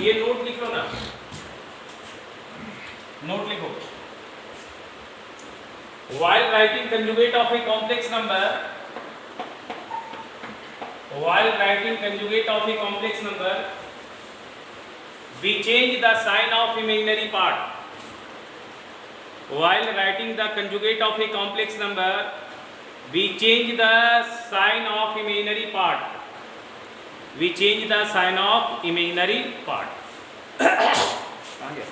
ये नोट लिख लो ना, नोट लिखो। While writing conjugate of a complex number, while writing conjugate of a complex number, we change the sign of imaginary part. While writing the conjugate of a complex number, we change the sign of imaginary part. We change the sign of imaginary part. कहाँ गया?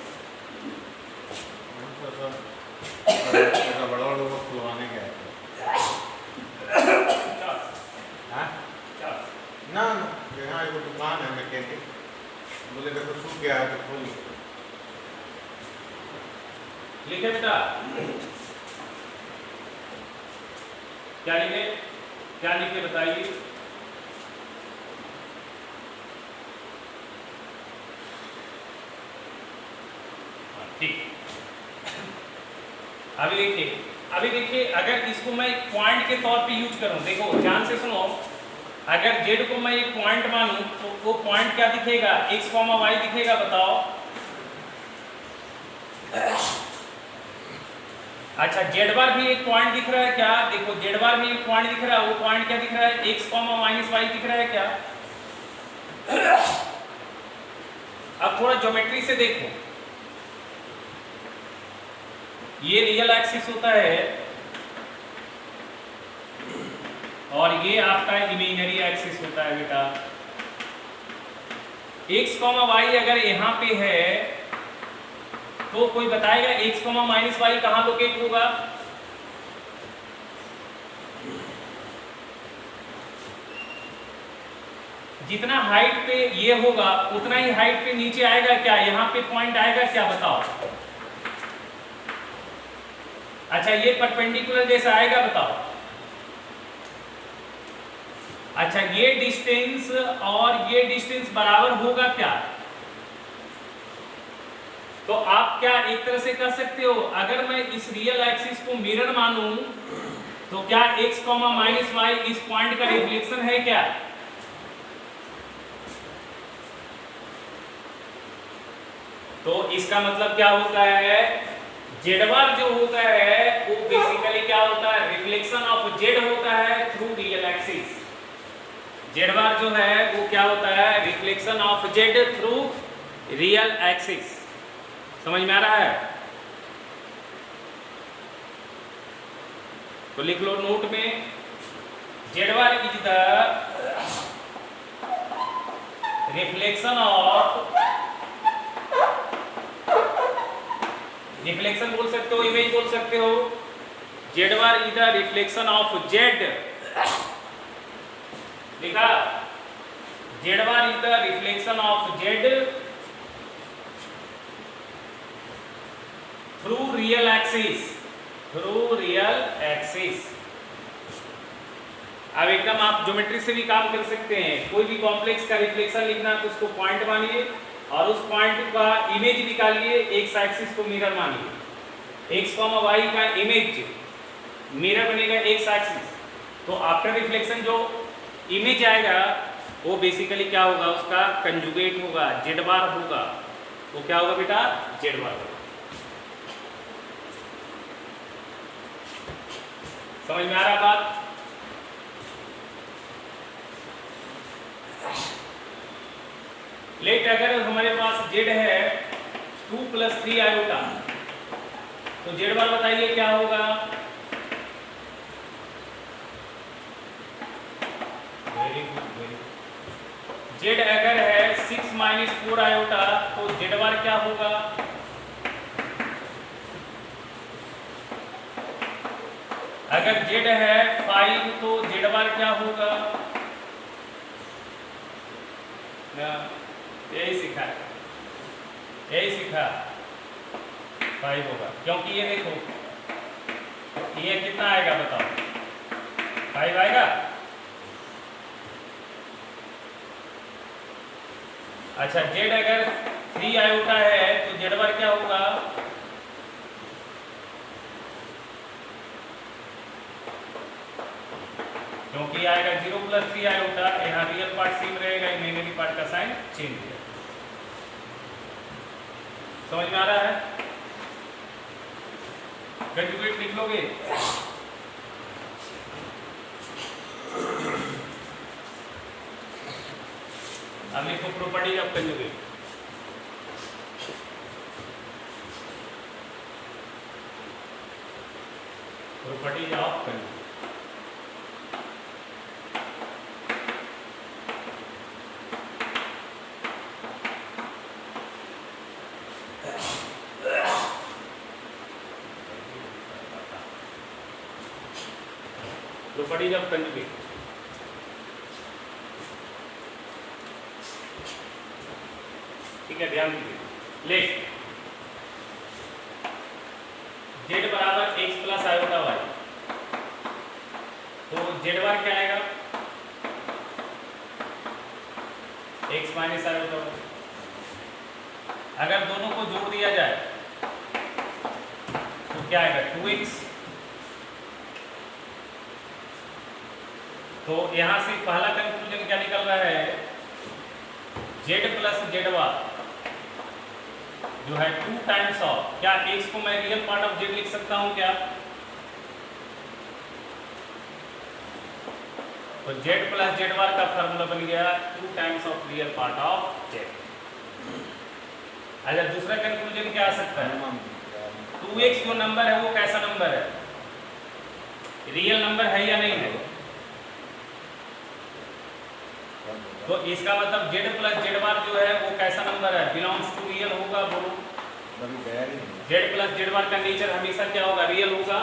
बड़ा लोग खुलवाने गए ना यहाँ एक दुकान है मैकेनिक, बोले देखो सूख गया है तो खोल लिखे बेटा, क्या लिखे, क्या लिखे बताइए। ठीक, अभी देखिए अगर इसको मैं एक पॉइंट के तौर पे यूज करूं, देखो ध्यान से सुनो, अगर z को मैं एक पॉइंट मानूं तो वो पॉइंट क्या दिखेगा, x, y दिखेगा, बताओ। अच्छा z बार भी एक पॉइंट दिख रहा है क्या, देखो z बार भी एक पॉइंट दिख रहा है, वो पॉइंट क्या दिख रहा है, x, y दिख रहा है क्या। अब थोड़ा ज्योमेट्री से देखो, ये रियल एक्सिस होता है और ये आपका इमेजिनरी एक्सिस होता है बेटा। x, y अगर यहाँ पे है तो कोई बताएगा x, y कहाँ लोकेट होगा। जितना हाइट पे ये होगा उतना ही हाइट पे नीचे आएगा क्या, यहाँ पे पॉइंट आएगा क्या, बताओ। अच्छा ये परपेंडिकुलर जैसा आएगा, बताओ। अच्छा ये डिस्टेंस और ये डिस्टेंस बराबर होगा क्या, तो आप क्या एक तरह से कर सकते हो, अगर मैं इस रियल एक्सिस को मिरर मानूं तो क्या x, y इस पॉइंट का रिफ्लेक्शन है क्या। तो इसका मतलब क्या होता है, z बार जो होता है वो बेसिकली क्या होता है, रिफ्लेक्शन ऑफ z होता है थ्रू रियल एक्सिस। z बार जो है वो क्या होता है, reflection of z through real axis. समझ में आ रहा है, तो लिख लो नोट में, z bar is the reflection of, reflection बोल सकते हो, इमेज बोल सकते हो, z bar is the reflection of z, लिखा, z bar is the reflection of z through real axis, through real axis. अब एकदम आप ज्योमेट्री से भी काम कर सकते हैं, कोई भी कॉम्प्लेक्स का रिफ्लेक्शन लिखना है तो उसको पॉइंट मानिए और उस पॉइंट का इमेज निकालिए, एक्स एक्सिस को मिरर मानिए, x, y का इमेज मिरर बनेगा एक्स एक्सिस, तो आफ्टर रिफ्लेक्शन जो इमेज आएगा वो बेसिकली क्या होगा, उसका कंजुगेट होगा, z बार होगा, वो क्या होगा बेटा, z बार होगा। समझ में आ रहा बात। लेट अगर हमारे पास z है 2 + 3 आयोटा, तो z बार बताइए क्या होगा। वेरी गुड, z अगर है 6 - 4 आयोटा तो z बार क्या होगा। अगर z है 5 तो z बार क्या होगा। यही सीखा, यही सीखा, 5 होगा, क्योंकि ये देखो ये कितना आएगा बताओ, 5 आएगा। अच्छा z अगर 3 आयोटा है तो z बार क्या होगा। क्योंकि आएगा 0 + 3 आयोटा, यहाँ रियल पार्ट सेम रहेगा, इमेजिनरी पार्ट का साइन चेंज है। समझ में आ रहा है? कंजुगेट लिख लोगे? अब लिखो properties of conjugate. Properties of conjugate. Properties of conjugate. ठीक है, ध्यान दीजिए। ले z बराबर x प्लस आयोटा y, तो z बार क्या आएगा? x minus iota y। अगर दोनों को जोड़ दिया जाए तो क्या आएगा? 2x। तो यहां से पहला कंक्लूजन क्या निकल रहा है? z प्लस जेड बार जो है 2 टाइम्स ऑफ, क्या x को मैं रियल पार्ट ऑफ z लिख सकता हूं क्या? तो z प्लस जेड बार का फार्मूला बन गया 2 times of real part of z। अच्छा, दूसरा कंक्लूजन क्या आ सकता है? 2x जो नंबर है वो कैसा नंबर है? रियल नंबर है या नहीं है? तो इसका मतलब z प्लस जेड बार जो है वो कैसा नंबर है? बिलोंग्स टू रियल होगा। बोलो, z प्लस जेड बार का नेचर हमेशा क्या होगा? रियल होगा।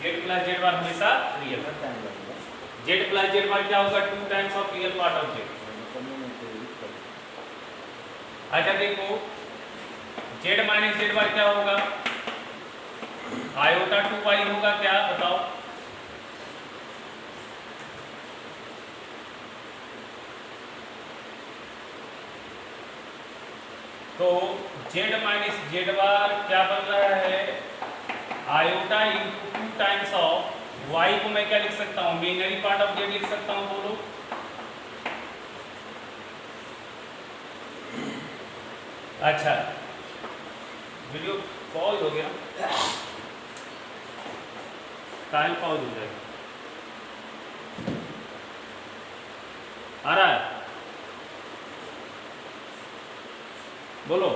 z प्लस जेड बार हमेशा रियल। z प्लस जेड बार क्या होगा? 2 times of real part of z। अच्छा देखो, z माइनस जेड बार क्या होगा? आयोटा 2y होगा क्या? बताओ। तो z माइनस जेड बार क्या बन रहा है? Iota into 2 times of y को मैं क्या लिख सकता हूँ? इमेजिनरी पार्ट ऑफ z लिख सकता हूँ। बोलो, अच्छा वीडियो पॉज हो गया, टाइम पॉज हो जाएगा। आ रहा है? बोलो।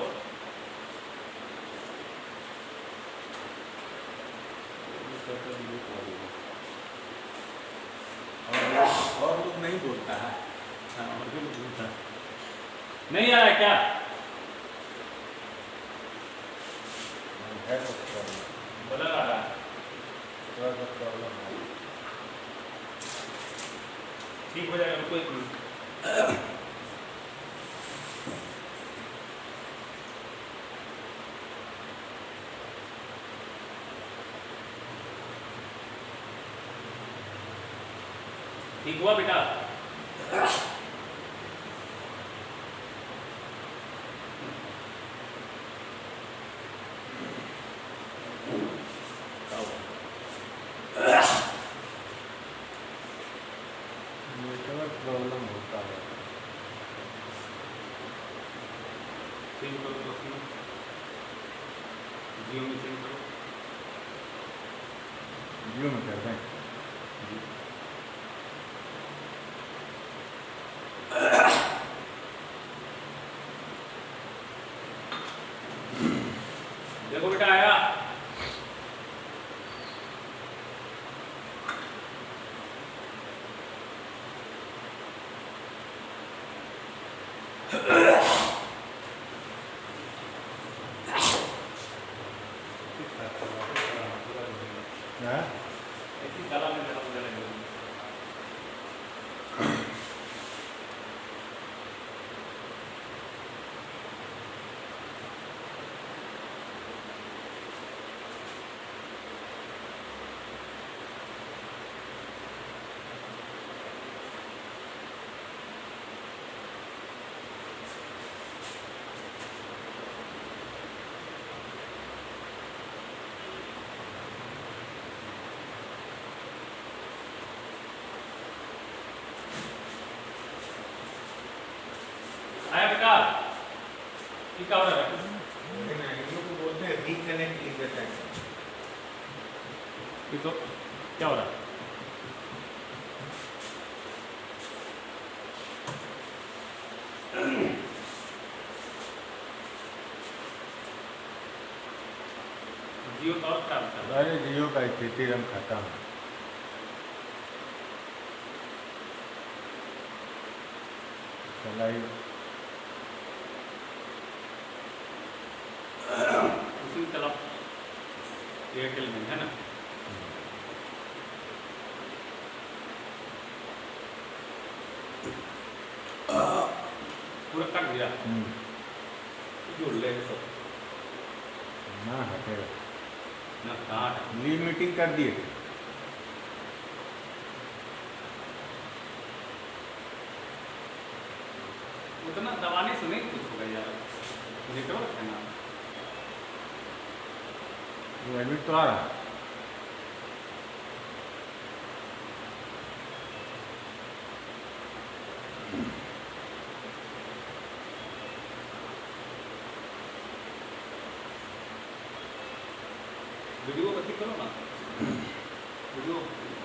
और लोग नहीं बोलता है। नहीं आ रहा है क्या? बोला आ रहा है। ठीक हो जाएगा, कोई नहीं। ठीक हुआ बेटा? प्रॉब्लम होता है। चेंज करो डॉक्यूमेंट, जियो में चेंज करो। जियो में कर दें। देखो बेटा आया। ऐसी कला में मेरा मुझे लगेगा। आया बेटा? ये क्या हो रहा है? लेकिन इन लोग को बोलते हैं रिकनेक्ट इन द टाइम। ये तो क्या हो रहा है? जियो तो और खराब चल रहा है। अरे जियो का स्थिति हम खत्म है। चला ही उसी में चला एयरटेल में, है ना? पूरा कट गया। जोड़ ले सब ना हटेगा। ना कहाँ है? ली मीटिंग कर दिए। उतना दबाने से नहीं कुछ होगा यार, नेटवर्क है ना। वो एडमिट तो आ रहा है। वीडियो बंद करो ना, वीडियो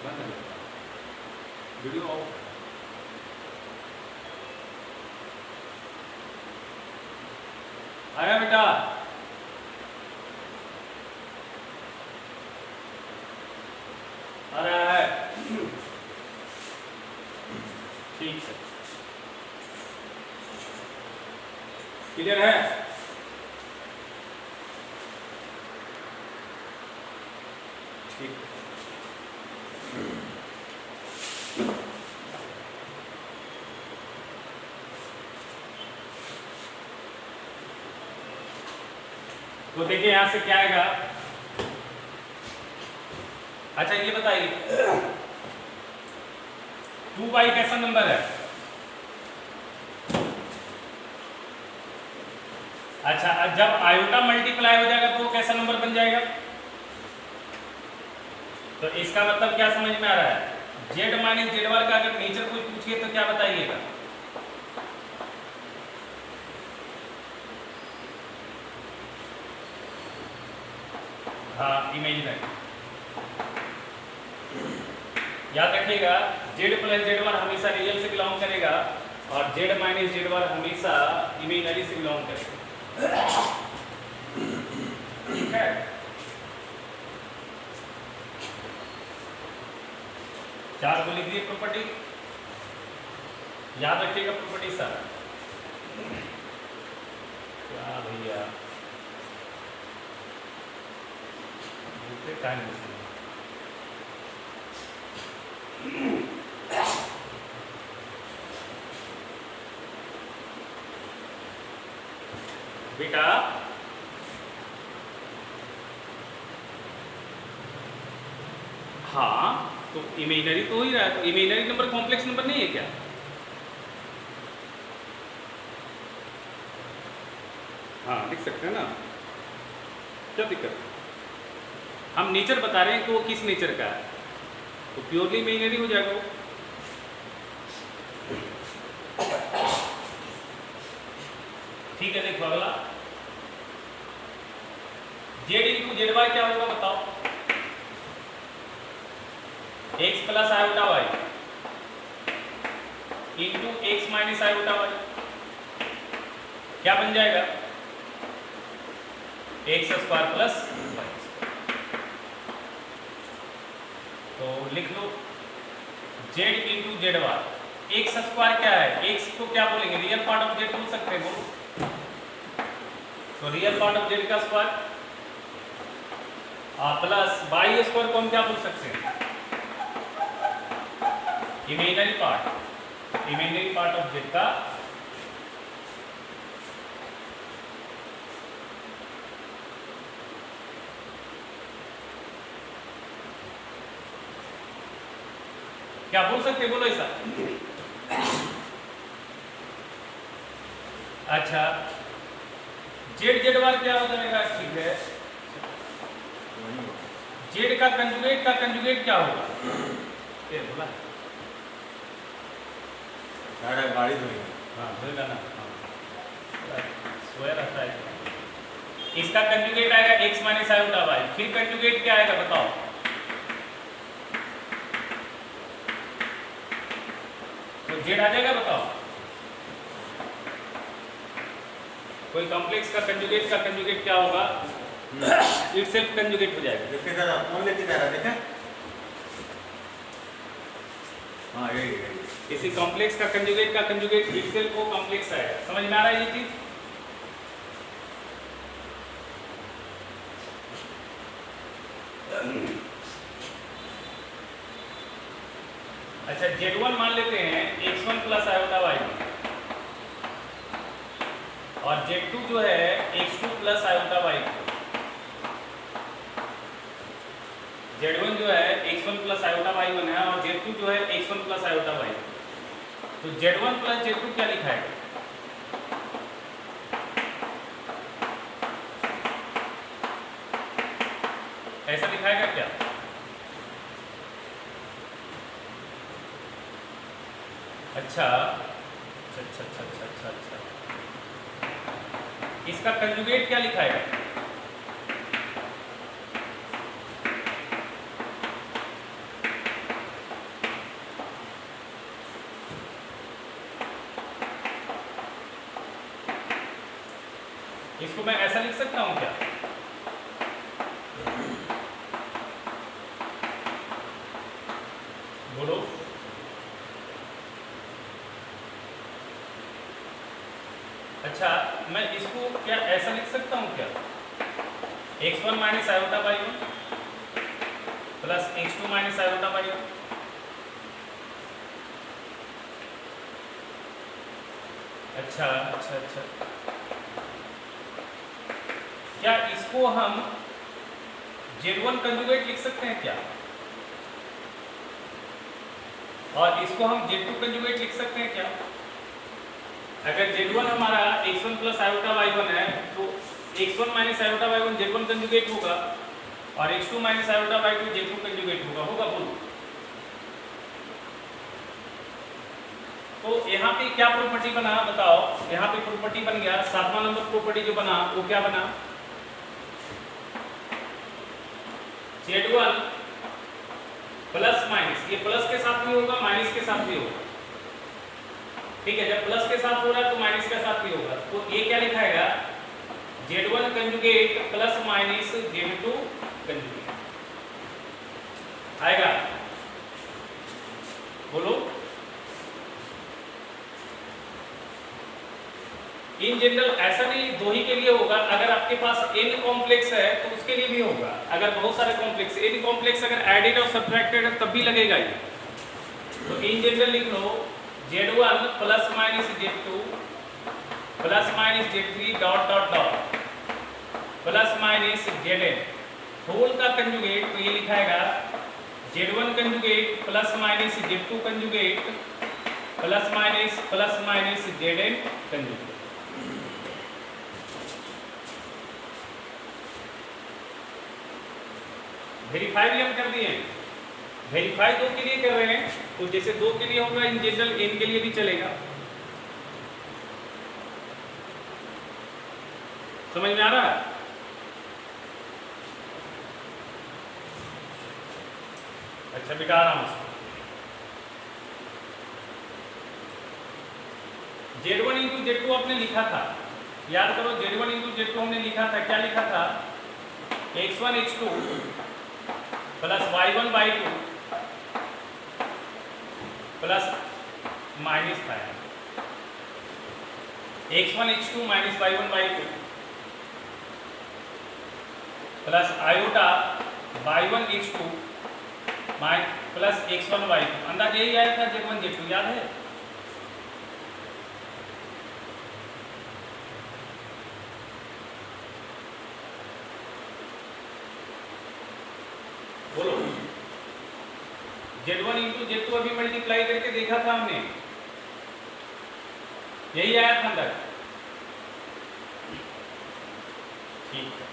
बंद है, वीडियो ऑफ। आया बेटा? आ रहा है? ठीक है, क्लियर है? ठीक है। तो देखिए यहां से क्या आएगा। अच्छा ये बताइए 2 कैसा नंबर है? अच्छा जब आयोटा मल्टीप्लाई हो जाएगा तो वो कैसा नंबर बन जाएगा? तो इसका मतलब क्या समझ में आ रहा है? जेड माइनस जेड बार का अगर नेचर कोई पूछिए तो क्या बताइएगा? हाँ इमेजिनरी। याद रखिएगा जेड प्लस जेड बार हमेशा रियल से बिलोंग करेगा और जेड माइनस जेड बार हमेशा इमेजिनरी से बिलोंग करेगा। ठीक है? चार को लिख दिए प्रॉपर्टी, याद रखिएगा प्रॉपर्टी सर। क्या भैया टाइम बेटा हाँ तो इमेजिनरी तो हो ही रहा है, तो इमेजिनरी नंबर कॉम्प्लेक्स नंबर नहीं है क्या? हाँ लिख सकते हैं ना, क्या दिक्कत है? हम नेचर बता रहे हैं कि वो किस नेचर का है, तो प्योरली इमेजिनरी हो जाएगा वो। ठीक है देखो अगला जेड इंटू जेड वाई क्या होगा बताओ? X plus iota Y into X minus iota Y क्या बन जाएगा? X square plus Y. तो लिख लो Z into Z Y. X square क्या है? एक्स को क्या बोलेंगे? रियल पार्ट ऑफ जेड बोल सकते हैं बोलो। तो रियल पार्ट ऑफ जेड का स्क्वायर प्लस वाई स्क्वायर को हम क्या बोल सकते हैं? इमेजिनरी पार्ट ऑफ जेड का क्या बोल सकते हैं? बोलो ऐसा। अच्छा जेड जेड बार क्या हो जाएगा? ठीक है जेड का कंजुगेट क्या होगा? ये बोला गाड़ी धोएंगे। हाँ धोएगा ना। हाँ स्क्वायर आता है। इसका कंजुगेट आएगा x माइनस आयोटा वाई, फिर कंजुगेट क्या आएगा बताओ? तो जेड आ जाएगा बताओ? कोई कॉम्प्लेक्स का कंजुगेट क्या होगा? इटसेल्फ कंजुगेट हो जाएगा। देखिए जरा कौन लेके जा रहा है, देखा? हाँ यही है। इसी कॉम्प्लेक्स का कंजुगेट इटसेल्फ को कॉम्प्लेक्स आएगा। समझ में आ रहा है ये चीज? अच्छा Z1 मान लेते हैं x1 प्लस आयोटा y1 और Z2 जो है x2 plus iota y2। Z1 जो है x1 प्लस आयोटा y1 है और Z2 जो है x1 प्लस आयोटा y2। तो Z1 प्लस Z2 क्या लिखा है? ऐसा लिखाएगा क्या? अच्छा अच्छा अच्छा अच्छा अच्छा अच्छा, इसका कंजुगेट क्या लिखाएगा? इसको मैं ऐसा लिख सकता हूं क्या? बोलो। अच्छा मैं इसको क्या ऐसा लिख सकता हूं क्या? x1 minus iota by one plus x2 minus iota by one. अच्छा अच्छा अच्छा, क्या इसको हम Z1 कंजुगेट लिख सकते हैं क्या? और इसको हम Z2 कंजुगेट लिख सकते हैं क्या? अगर Z1 हमारा x1 प्लस आयोटा y1 है तो x1 minus iota y1 Z1 conjugate होगा और x2 minus iota y2 Z2 conjugate होगा बोलो। तो यहाँ पे क्या प्रॉपर्टी बना बताओ? यहाँ पे प्रॉपर्टी बन गया, 7वां नंबर प्रॉपर्टी जो बना वो क्या बना? Z1 प्लस माइनस, ये प्लस के साथ भी होगा माइनस के साथ भी होगा, ठीक है? जब प्लस के साथ हो रहा है तो माइनस के साथ भी होगा। तो ये क्या लिखाएगा? Z1 conjugate plus minus Z2 conjugate आएगा, बोलो। इन जनरल ऐसा नहीं दो ही के लिए होगा, अगर आपके पास n कॉम्प्लेक्स है तो उसके लिए भी होगा। अगर बहुत सारे कॉम्प्लेक्स n कॉम्प्लेक्स अगर एडेड और सब्ट्रैक्टेड है तब भी लगेगा ये। तो इन जनरल लिख लो Z1 plus minus Z2 plus minus Z3 dot dot dot plus minus Zn whole का कंजुगेट। तो ये लिखाएगा Z1 conjugate plus minus Z2 conjugate plus minus Zn conjugate. Verify भी हम कर दिए हैं। वेरीफाई दो के लिए कर रहे हैं तो जैसे दो के लिए होगा इन जनरल n के लिए भी चलेगा। समझ में आ रहा है? अच्छा बिठा रहा हूं उसको। Z1 इंटू Z2 आपने लिखा था, याद करो Z1 इंटू Z2 हमने लिखा था, क्या लिखा था? x1 x2 plus y1 y2 plus minus था x1 x2 minus y1 y2 plus iota y1 x2 plus x1 y2। अंदाज यही आया था Z1 Z2, याद है? बोलो। Z1 इंटू Z2 अभी मल्टीप्लाई करके देखा था हमने, यही आया था अंदर, ठीक है।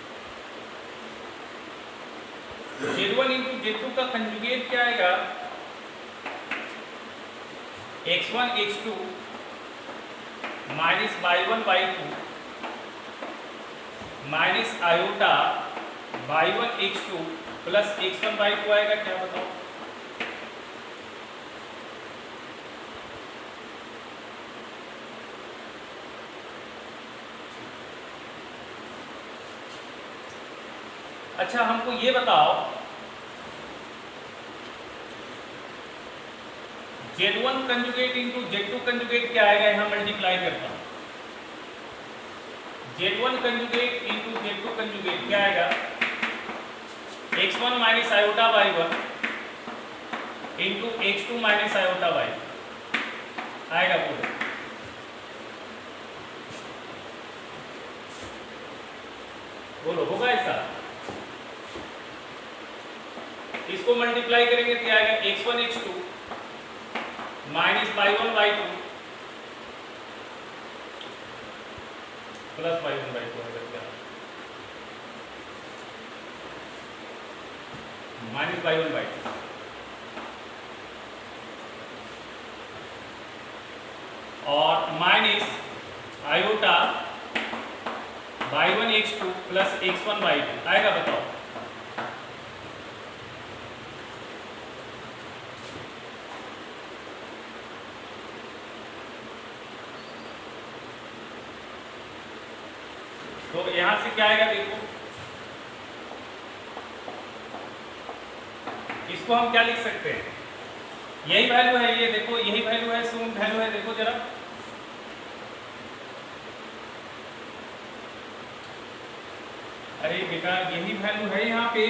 Z1 इंटू Z2 का कंजुगेट क्या आएगा? x1 x2 minus y1/2 minus iota y1 x2 plus x1/2 आएगा, क्या बताओ? अच्छा हमको ये बताओ, Z1 conjugate into Z2 conjugate क्या आएगा? यहाँ मल्टीप्लाई करता हूँ। Z1 conjugate into Z2 conjugate क्या आएगा? x1 minus iota y1 into x2 minus iota y आएगा पूरा। बोलो होगा ऐसा? इसको मल्टीप्लाई करेंगे क्या आएगा? x1 x2 minus y1 y2 plus y1 y2 आएगा क्या? माइनस y1 y2 और minus iota y1 x2 plus x1 y2 आएगा, बताओ? तो यहां से क्या आएगा देखो, इसको हम क्या लिख सकते हैं? यही वैल्यू है, ये देखो यही वैल्यू है, सूम वैल्यू है, देखो जरा। अरे बेटा यही वैल्यू है यहाँ पे,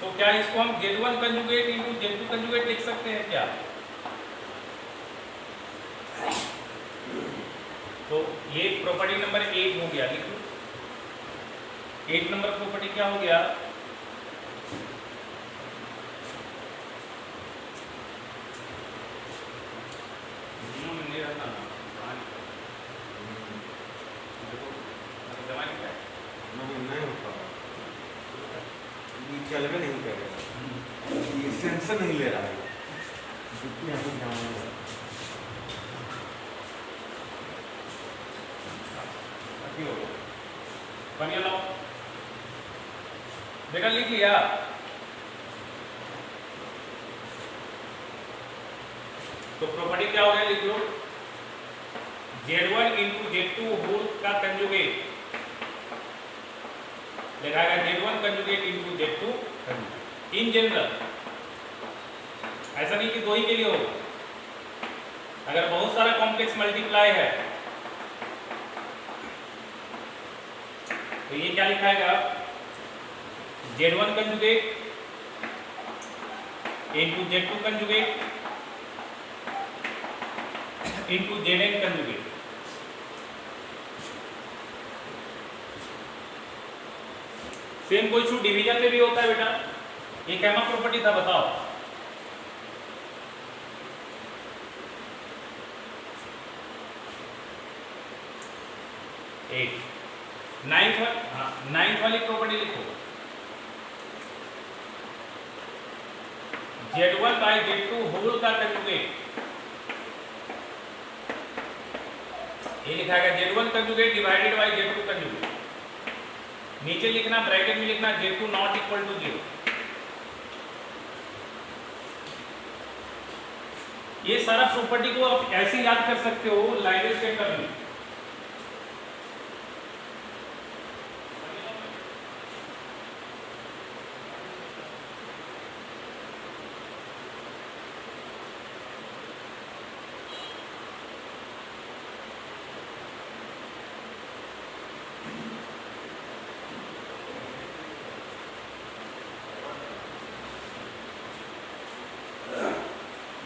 तो क्या इसको हम Z1 conjugate into Z2 conjugate लिख सकते हैं क्या? तो ये प्रॉपर्टी नंबर 8 हो गया, लिख लो। 8 नंबर प्रॉपर्टी क्या हो गया? नहीं रहना नहीं होता, ये चल भी नहीं करेगा, ये सेंसर नहीं ले रहा है, जितनी यहाँ पे ध्यान है। बनिया लो, देखा लिख लिया। तो प्रॉपर्टी क्या हो गया, लिख लो। Z1 इंटू Z2 होल का कंजुगेट लिखाएगा Z1 conjugate into Z2 in general, ऐसा नहीं कि दो ही के लिए हो, अगर बहुत सारा कॉम्प्लेक्स मल्टीप्लाई है तो ये क्या लिखाएगा? Z1 conjugate into Z2 conjugate into Zn conjugate. Same कोई इशू डिवीजन में भी होता है बेटा, ये कैमा प्रॉपर्टी था, बताओ? नाइन्थ वाली प्रॉपर्टी लिखो। Z1 बाई Z2 होल का कंजुगेट, ये लिखाएगा Z1 conjugate divided by Z2 conjugate. नीचे लिखना, ब्रैकेट में लिखना Z2 नॉट इक्वल टू 0। ये सारा प्रॉपर्टी को आप ऐसे याद कर सकते हो लाइनेज के टर्म में।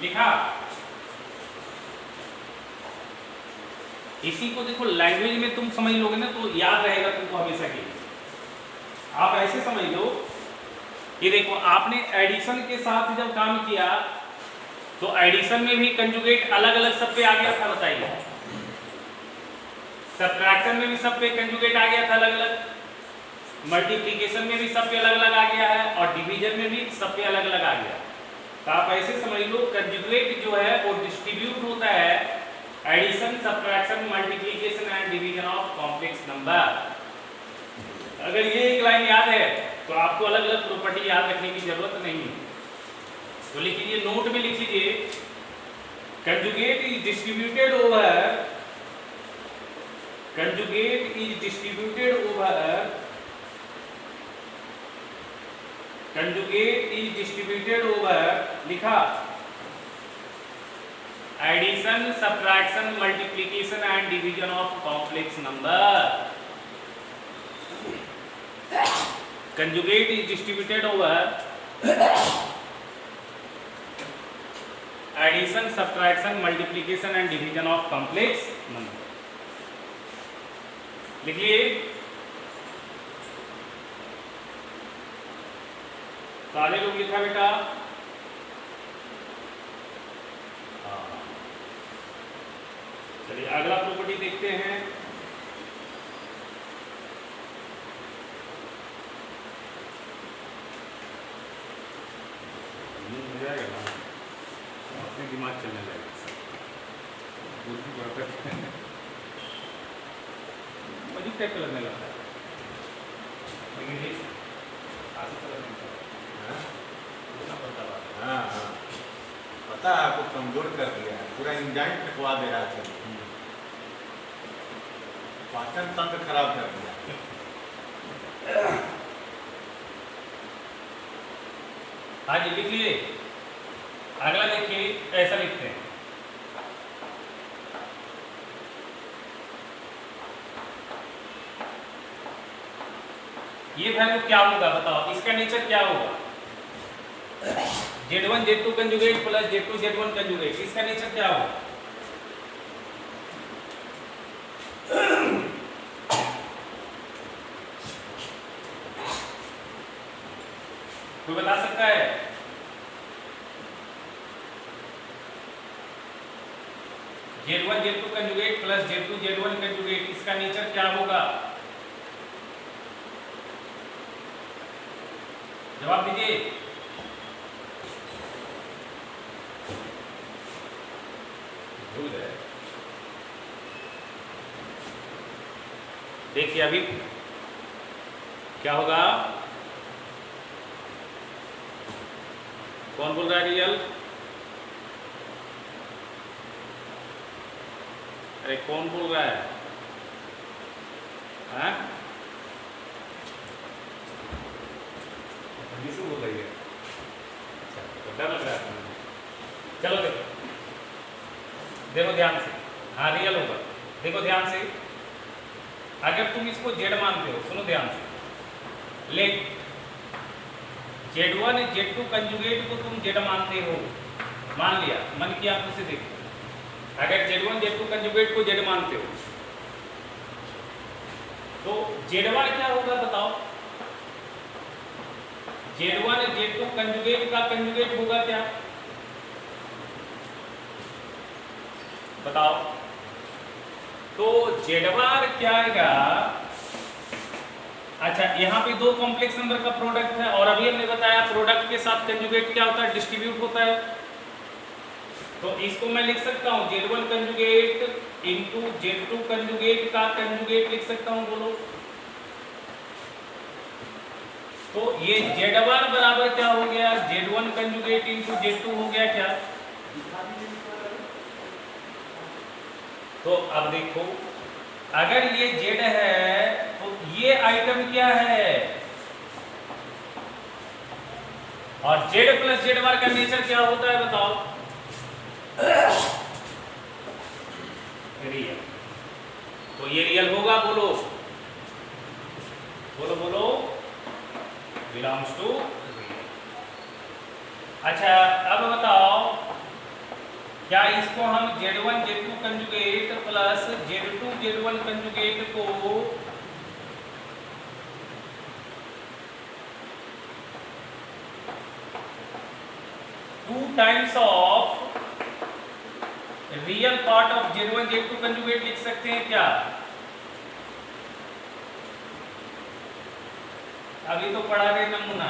लिखा, इसी को देखो लैंग्वेज में तुम समझ लोगे ना तो याद रहेगा तुमको हमेशा के लिए। आप ऐसे समझ लो, ये देखो आपने एडिशन के साथ जब काम किया तो एडिशन में भी कंजुगेट अलग अलग सब पे आ गया था, बताइए। सब्ट्रैक्शन में भी सब पे कंजुगेट आ गया था अलग अलग, मल्टीप्लिकेशन में भी सब पे अलग अलग आ गया है, और डिवीजन में भी सब पे अलग अलग आ गया। तो आप ऐसे समझ लो कंजुगेट जो है वो डिस्ट्रीब्यूट होता है addition, subtraction, multiplication and division of complex number. अगर ये एक लाइन याद है तो आपको अलग अलग प्रॉपर्टी याद रखने की जरूरत नहीं है। तो लिख लीजिए, नोट में लिख लीजिए, कंजुगेट इज डिस्ट्रीब्यूटेड ओवर लिखा addition, subtraction, multiplication and division of complex number. Conjugate is distributed over addition, subtraction, multiplication and division of complex number. लिखिए, सारे लोग लिखा बेटा। चलिए अगला प्रॉपर्टी देखते हैं। अपने दिमाग चलने लगेगा, अजीब टाइप का लगने लगता है, लेकिन ये हाँ हाँ, पता है आपको कमजोर कर दिया है, पूरा इंजाइम फेंकवा दे रहा है, पाचन तंत्र खराब कर दिया। हाँ जी लिख लिए। अगला देखिए, ऐसा लिखते हैं, ये वैल्यू क्या होगा बताओ, इसका नेचर क्या होगा? Z1 Z2 conjugate plus Z2 Z1 conjugate, इसका नेचर क्या होगा? कोई बता सकता है? Z1 Z2 conjugate plus Z2 Z1 conjugate, इसका नेचर क्या होगा? जवाब दीजिए। भूल गए। देखिए अभी क्या होगा, कौन बोल रहा है रियल? अरे कौन बोल रहा है? हाँ? बोल रही है। अच्छा, तो डर लग रहा है। चलो देखो, देखो ध्यान से, हाँ रियल होगा। देखो ध्यान से, अगर तुम इसको जेड मानते हो, सुनो ध्यान से, ले Z1 Z2 कंजुगेट को तुम जेड मानते हो, मान लिया, मन की आंखों से देखो। अगर Z1 Z2 कंजुगेट को जेड मानते हो तो Z1 क्या होगा बताओ? Z1 Z2 कंजुगेट का कंजुगेट होगा क्या? बताओ। तो Z1 क्या आएगा? अच्छा, यहाँ पे दो कॉम्प्लेक्स नंबर का प्रोडक्ट है, और अभी हमने बताया प्रोडक्ट के साथ कंजुगेट क्या होता है? डिस्ट्रीब्यूट होता है। तो इसको मैं लिख सकता हूँ Z1 conjugate into Z2 conjugate का कंजुगेट लिख सकता हूँ, बोलो। तो ये Z1 बराबर क्या हो गया? Z1 कंजुगेट इंटू Z2 हो गया क्या? तो अब देखो, अगर ये Z है तो ये आइटम क्या है? और Z प्लस Z बार का नेचर क्या होता है बताओ? रियल। तो ये रियल होगा, बोलो बोलो बोलो, बिलोंग्स टू रियल। अच्छा अब बताओ, क्या इसको हम Z1 Z2 conjugate plus Z2 Z1 conjugate को two times of real part of Z1 Z2 conjugate लिख सकते हैं क्या? अभी तो पढ़ा रहे नमूना,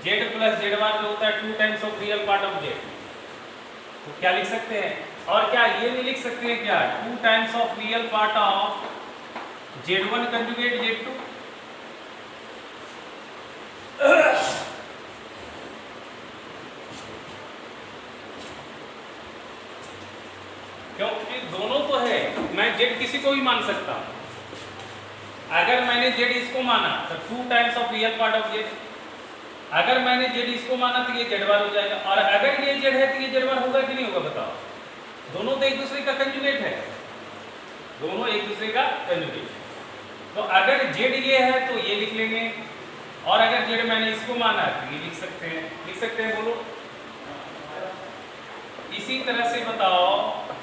जेड प्लस जेड बार जो होता है 2 times of real part of Z, तो क्या लिख सकते हैं? और क्या ये भी लिख सकते हैं क्या 2 times of real part of Z1 conjugate Z2? क्योंकि दोनों तो है, मैं Z किसी को भी मान सकता हूं। अगर मैंने Z इसको माना तो 2 times of real part of Z, अगर मैंने Z इसको माना तो ये Z बार हो जाएगा, और अगर ये Z है तो ये Z बार होगा कि नहीं होगा बताओ? दोनों तो एक दूसरे का कंजुगेट है, दोनों एक दूसरे का कंजुगेट। तो अगर Z ये है तो ये लिख लेंगे, और अगर Z मैंने इसको माना तो ये लिख सकते हैं बोलो। इसी तरह से बताओ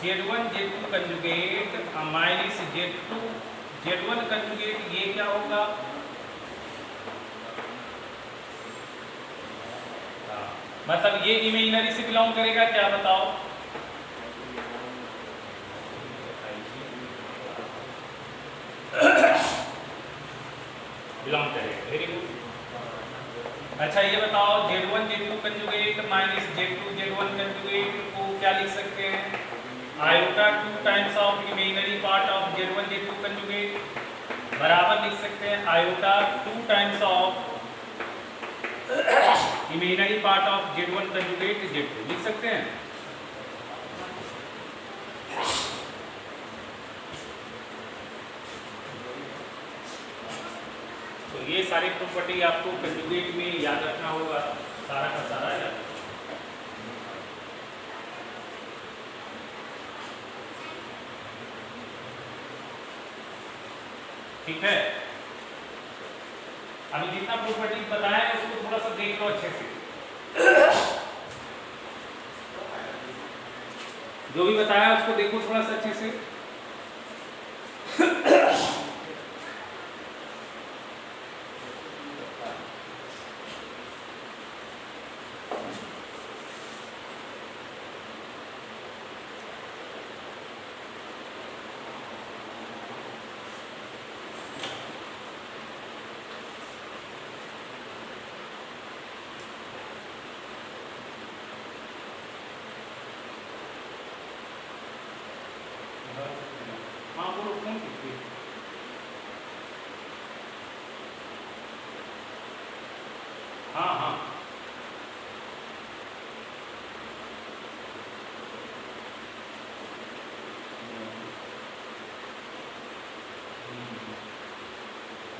Z1 Z2 conjugate minus Z2 Z1 conjugate, ये क्या होगा? मतलब ये इमेजिनरी से बिलोंग करेगा क्या बताओ? बिलोंग करेगा, वेरी गुड। अच्छा ये बताओ Z1 Z2 conjugate minus Z2 Z1 conjugate को क्या लिख सकते हैं? Iota 2 times of imaginary part of Z1 Z2 conjugate बराबर लिख सकते हैं iota 2 times of imaginary part of Z1 conjugate Z2 लिख सकते हैं। तो ये सारी प्रॉपर्टी आपको कंजुगेट में याद रखना होगा, सारा का सारा याद। ठीक है, अभी जितना प्रॉपर्टी बताया है उसको थोड़ा सा देख लो अच्छे से, जो भी बताया उसको देखो थोड़ा सा अच्छे से। हाँ बोलो कौन किसकी? हाँ हाँ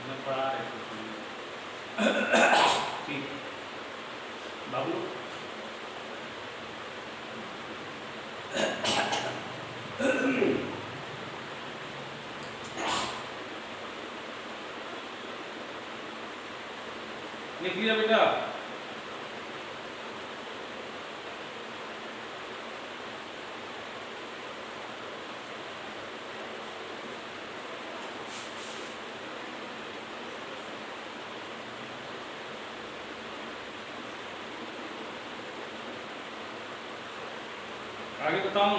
मैं पढ़ा रहे ठीक बाबू। लिख लिया बेटा? आगे बताऊं?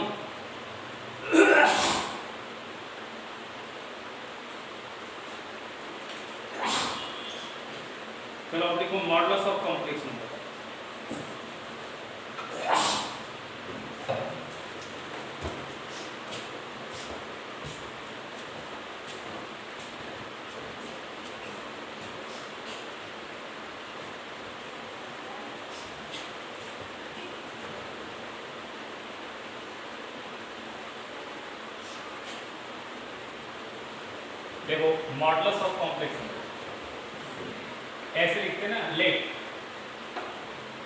चलो अब देखो मॉडुलस ऑफ कॉम्प्लेक्स नंबर। देखो मॉडुलस ऑफ कॉम्प्लेक्स नंबर ऐसे लिखते हैं ना, लेट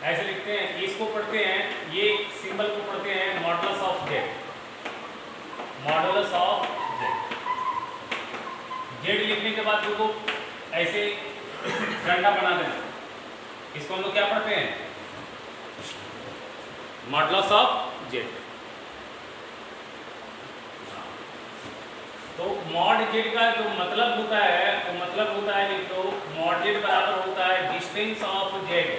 ऐसे लिखते हैं, इसको पढ़ते हैं, ये सिंबल को पढ़ते हैं modulus of Z, modulus of Z. Z लिखने के बाद देखो ऐसे डंडा बना देना, इसको हम लोग क्या पढ़ते हैं? Modulus of Z. तो मॉड जेड का जो मतलब होता है वो मतलब होता है तो मॉड जेड बराबर होता है distance of Z,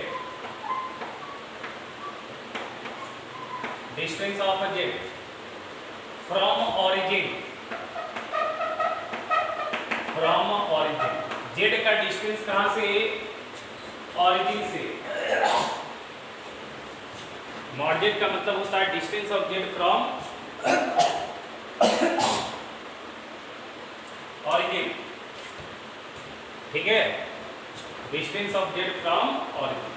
distance of Z from origin, from origin. Z का डिस्टेंस कहां से? ऑरिजिन से। मॉड जेड का मतलब होता है distance of Z from origin, ठीक है, distance of Z from origin.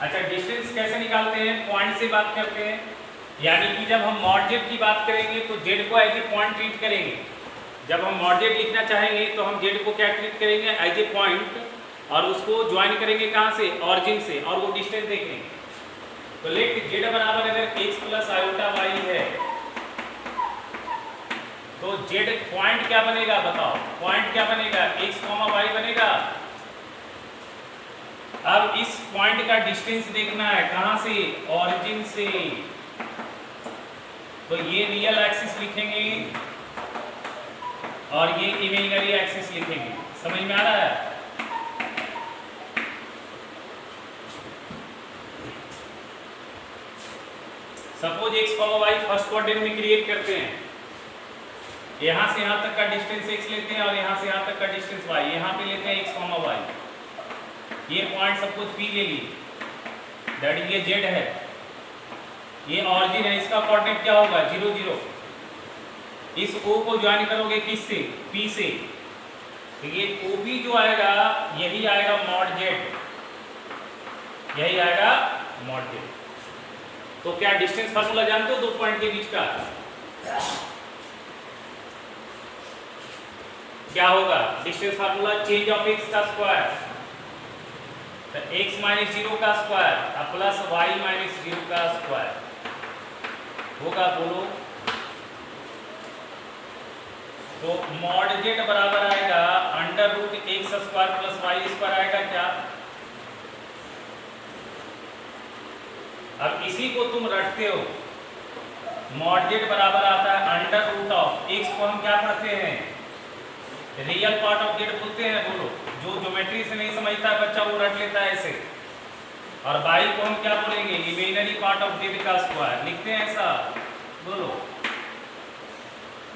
अच्छा, डिस्टेंस कैसे निकालते हैं? पॉइंट से बात करते हैं, यानी कि जब हम मॉड जेड की बात करेंगे तो जेड को एज ए पॉइंट ट्रीट करेंगे। जब हम मॉड जेड लिखना चाहेंगे तो हम जेड को क्या ट्रीट करेंगे? एज ए पॉइंट, और उसको ज्वाइन करेंगे कहाँ से? ऑरिजिन से, और वो डिस्टेंस देखेंगे। तो लेट जेड बराबर अगर x प्लस आयोटा वाई है तो जेड पॉइंट क्या बनेगा? बताओ, पॉइंट क्या बनेगा? x, y बनेगा। अब इस पॉइंट का डिस्टेंस देखना है, कहां से? ऑरिजिन से। तो ये रियल एक्सिस लिखेंगे और ये इमेजिनरी एक्सिस लिखेंगे। समझ में आ रहा है? Suppose x, y first quadrant में क्रिएट करते हैं, यहां से यहां तक का डिस्टेंस x लेते हैं और यहां से यहां तक का डिस्टेंस y, यहां पे लेते हैं x, y। ये पॉइंट सपोज P ले लिए, दैट इज ये z है, ये ऑरिजिन है, इसका कोऑर्डिनेट क्या होगा? 0 0। इस O को ज्वाइन करोगे किससे? P से, तो ये OP जो आएगा यही आएगा मॉड z, यही आएगा मॉड z। तो क्या डिस्टेंस फार्मूला जानते हो दो पॉइंट के बीच का? क्या होगा distance formula? Change of x का स्क्वायर, तो x माइनस 0 का स्क्वायर प्लस y माइनस 0 का स्क्वायर होगा। बोलो, तो मॉड z बराबर आएगा under root x square plus y square आएगा क्या? अब इसी को तुम रटते हो, मॉड जेड बराबर आता है अंडर रूट ऑफ x को हम क्या पढ़ते हैं? रियल पार्ट ऑफ जेड बोलते हैं। बोलो, जो ज्योमेट्री से नहीं समझता है बच्चा वो रट लेता है ऐसे। और y को हम क्या बोलेंगे? इमेजिनरी पार्ट ऑफ जेड का स्क्वायर लिखते हैं ऐसा। बोलो,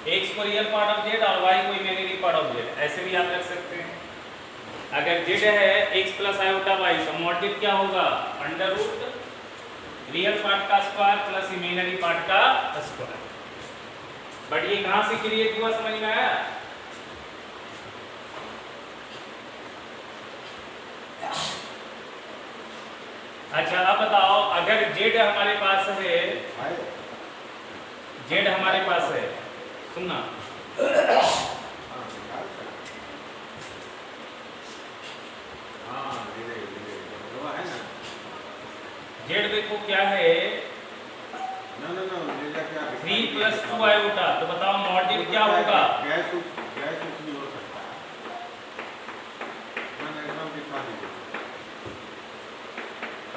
x को रियल पार्ट ऑफ जेड और y को इमेजिनरी पार्ट ऑफ जेड, ऐसे भी आप रख सकते हैं। अगर जेड है x प्लस आयोटा y तो मॉड जेड क्या होगा? अंडर रूट रियल पार्ट का स्क्वायर प्लस इमेजिनरी पार्ट का स्क्वायर। बट ये कहां से क्रिएट हुआ, समझ में आया? अच्छा, अब बताओ, अगर जेड हमारे पास है, जेड हमारे पास है, सुनना, जेड देखो क्या है? 3 प्लस 2 आयोटा। तो बताओ मॉड जेड क्या होगा?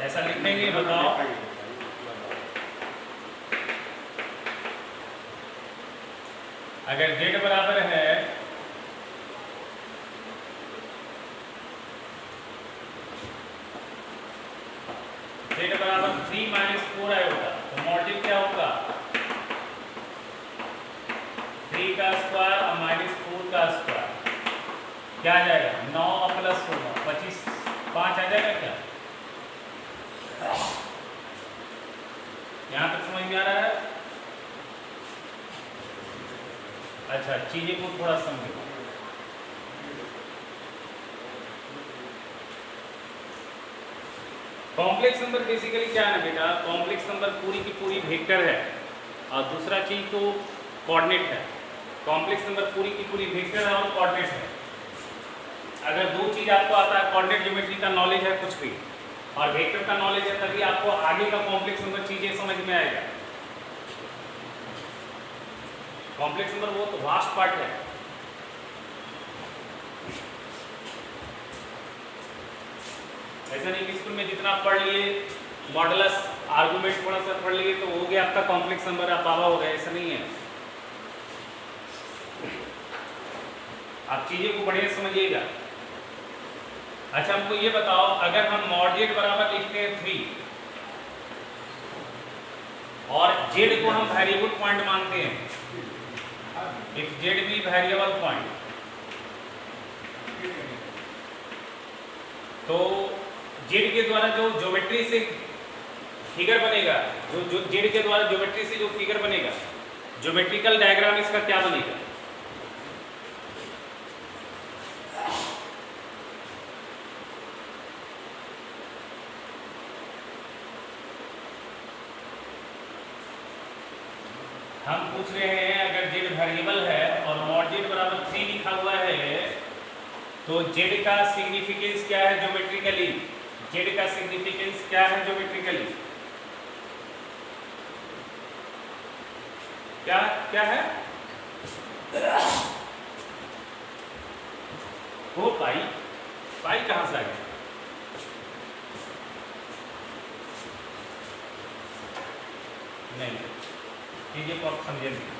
ऐसा लिखेंगे, बताओ। अगर जेड बराबर है जेड बराबर 3 माइनस 4 आयोटा, तो मॉड जेड क्या होगा? 3 का स्क्वायर और माइनस 4 का स्क्वायर क्या आ जाएगा? 9 प्लस 16 25, 5 आ जाएगा क्या? यहां तक समझ में आ रहा है? अच्छा, चीजें को थोड़ा समझो। कॉम्प्लेक्स नंबर बेसिकली क्या है ना बेटा? कॉम्प्लेक्स नंबर पूरी की पूरी वेक्टर है और दूसरा चीज तो कोऑर्डिनेट है। कॉम्प्लेक्स नंबर पूरी की पूरी वेक्टर है और कोऑर्डिनेट है। अगर दो चीज आपको आता है, कोऑर्डिनेट ज्योमेट्री का नॉलेज है कुछ भी और वेक्टर का नॉलेज है, तभी आपको आगे का कॉम्प्लेक्स नंबर चीजें समझ में आएगा। कॉम्प्लेक्स नंबर वो तो वास्ट पार्ट है। ऐसा नहीं कि स्कूल में जितना पढ़ लिए, मॉडुलस आर्गुमेंट थोड़ा सा पढ़ लिए तो हो गया आपका कॉम्प्लेक्स नंबर, आप बाबा हो गए, ऐसा नहीं है। आप चीजें को बढ़िया समझिएगा। अच्छा, हमको ये बताओ, अगर हम मॉड जेड बराबर लिखते हैं 3 और जेड को हम वेरिएबल पॉइंट मानते हैं, if Z be variable point, तो जेड के द्वारा जो ज्योमेट्री से फिगर बनेगा, जो जेड के द्वारा ज्योमेट्री से जो फिगर बनेगा, ज्योमेट्रिकल डायग्राम इसका क्या बनेगा? हम पूछ रहे हैं अगर जेड वेरिएबल है और मॉड जेड बराबर 3 लिखा हुआ है तो जेड का सिग्निफिकेंस क्या है ज्योमेट्रिकली? जेड का सिग्निफिकेंस क्या है ज्योमेट्रिकली? क्या क्या है? वो पाई, पाई कहां से आ गया? नहीं, चीजें को आप समझे नहीं।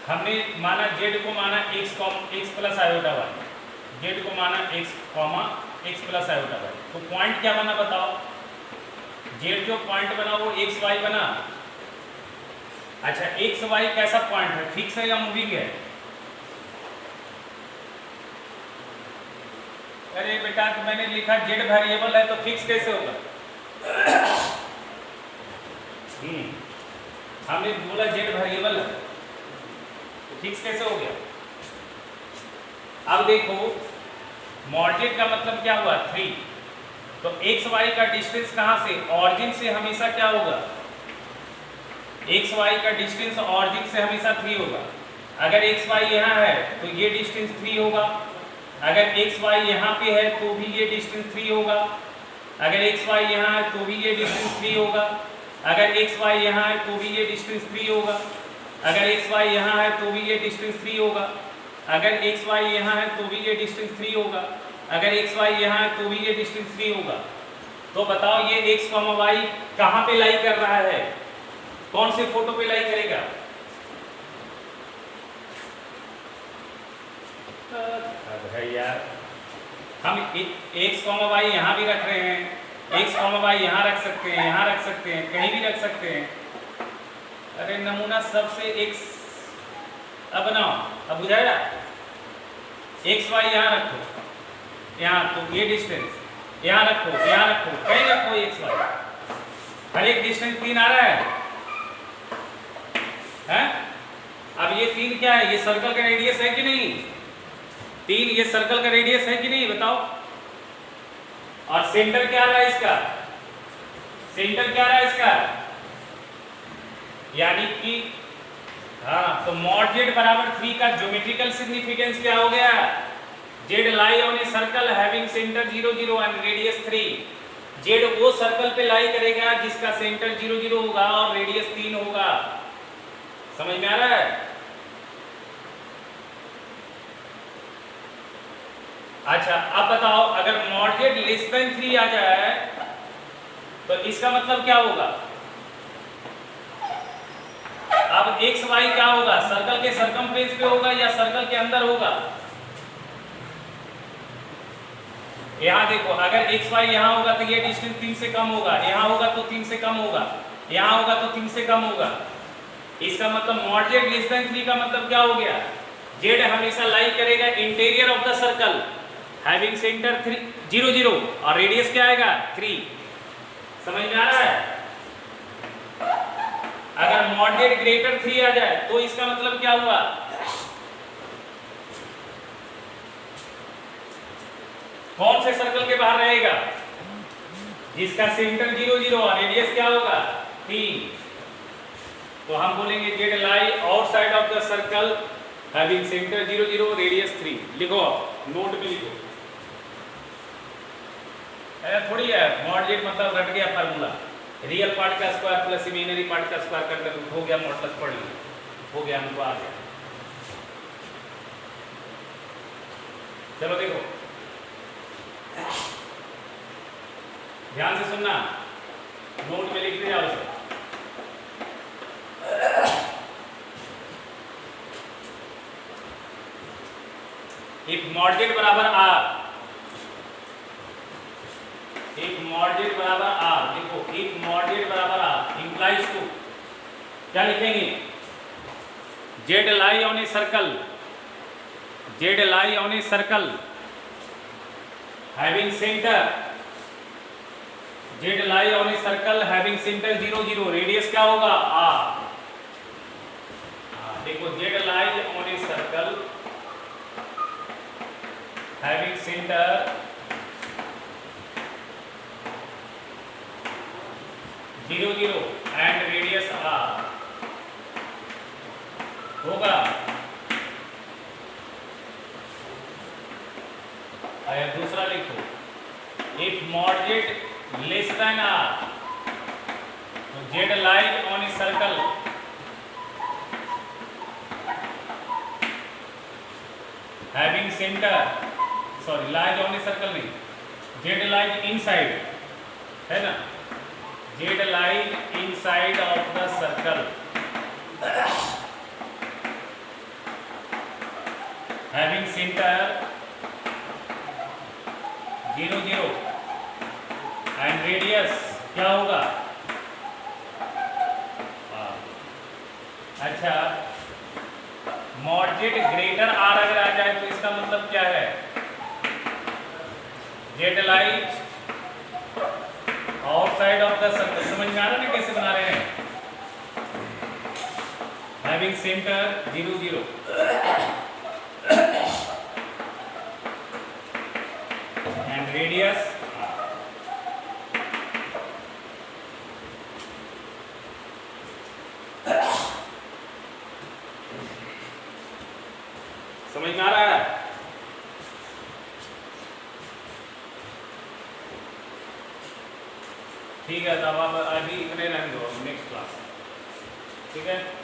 हमने माना जेड को माना x plus iota Y, Z को माना x प्लस आयोटा वाई, तो पॉइंट क्या बना बताओ? जेड जो पॉइंट बना वो एक्स वाई बना। अच्छा, एक्स वाई कैसा पॉइंट है, फिक्स है या मूविंग है? अरे बेटा तो मैंने लिखा जेड वेरिएबल है तो फिक्स कैसे होगा? हमने बोला जेड वेरिएबल है तो फिक्स कैसे हो गया? अब देखो मॉड जेड का मतलब क्या हुआ? 3। तो एक्स वाई का डिस्टेंस कहां से? ऑरिजिन से हमेशा क्या होगा? एक्स वाई का डिस्टेंस ऑरिजिन से हमेशा 3 होगा। अगर एक्स वाई यहाँ है तो ये डिस्टेंस 3 होगा, अगर एक्स वाई यहाँ पे है तो भी ये डिस्टेंस 3 होगा, अगर एक्स वाई यहाँ है तो भी ये डिस्टेंस 3 होगा, अगर एक्स वाई यहाँ है तो भी ये डिस्टेंस 3 होगा, अगर एक्स वाई यहाँ है तो भी ये डिस्टेंस 3 होगा, अगर एक्स वाई यहाँ है तो भी ये डिस्टेंस 3 होगा, अगर एक्स वाई यहाँ है तो भी ये डिस्टेंस 3 होगा। तो बताओ ये एक्स वाई कहाँ पे लाई कर रहा है? कौन से फोटो पे लाई करेगा? है यार, हम एक्स वाई यहाँ भी रख रहे हैं, एक्स वाई यहाँ रख सकते हैं, यहाँ रख सकते हैं, कहीं भी रख सकते हैं। अरे नमूना सबसे एक्स, अब बनाओ, अब बुझाया? एक्स वाई यहाँ रखो, यहाँ तो ये डिस्टेंस यहाँ रखो, यहाँ रखो, कहीं रखो एक्स वाई, हर एक डिस्टेंस 3 आ रहा है। हैं? अब ये 3 क्या है? ये सर्कल का रेडियस है कि नहीं? 3 ये सर्कल का रेडियस है कि नहीं बताओ? और सेंटर क्या रहा है इसका? सेंटर क्या रहा है इसका? यानी कि हाँ, तो मॉड जेड बराबर 3 का ज्योमेट्रिकल सिग्निफिकेंस क्या हो गया? Z lie on a circle having centre 0 0 and radius 3। Z वो सर्कल पे लाई करेगा जिसका सेंटर 0 0 होगा और रेडियस 3 होगा। समझ में आ रहा है? अच्छा, अब बताओ अगर मॉड जेड लेस देन 3 आ जाए तो इसका मतलब क्या होगा? अब एक्स वाई क्या होगा? सर्कल के सरकमफ्रेंस पे होगा या सर्कल के अंदर होगा? यहां देखो, अगर एक्स वाई यहां होगा तो ये डिस्टेंस 3 से कम होगा, यहां होगा तो 3 से कम होगा, यहां होगा तो 3 से कम होगा। इसका मतलब मॉड जेड लेस देन 3 का मतलब क्या हो गया? जेड हमेशा लाई करेगा interior of the circle having centre 0 0 और रेडियस क्या आएगा? 3। समझ में आ रहा है? अगर मॉड जेड ग्रेटर 3 आ जाए तो इसका मतलब क्या हुआ? कौन से सर्कल के बाहर रहेगा? जिसका सेंटर 0 0 और रेडियस क्या होगा? 3। तो हम बोलेंगे Z lie outside of the circle having centre 0 0 radius 3। लिखो, नोट में लिखो। ऐसा थोड़ी है मॉड जेड मतलब रट गया फार्मूला, रियल पार्ट का स्क्वायर प्लस इमेजिनरी पार्ट का स्क्वायर करके तो हो गया, मॉडुलस पढ़ लिया, हो गया, हमको आ गया। चलो देखो, ध्यान से सुनना, नोट में लिखते जाओ इसे। इफ मॉड जेड बराबर आर, इफ मॉड जेड बराबर आर, देखो इफ मॉड जेड बराबर आर इंप्लाइज टू क्या लिखेंगे? Z lie on a circle, Z lie on a circle having centre Z lie on a circle having centre 0 0, radius क्या होगा R. देखो Z lie on a circle having centre 0 0 and radius R होगा। आया दूसरा लिखो, if mod Z less than are, तो Z lies on a circle having centre, sorry lies on a circle नहीं, Z lies inside है ना, Z lies inside of the circle having centre 0 0 and radius क्या होगा। अच्छा, mod Z greater or अगर आ जाए तो इसका मतलब क्या है, Z lies outside of the circle. समझ में आ रहा है कैसे बना रहे हैं, हैविंग सेंटर 0 0 एंड रेडियस समझ में आ रहा है। ठीक है, तो अब अभी इतने रहने दो, नेक्स्ट क्लास। ठीक है।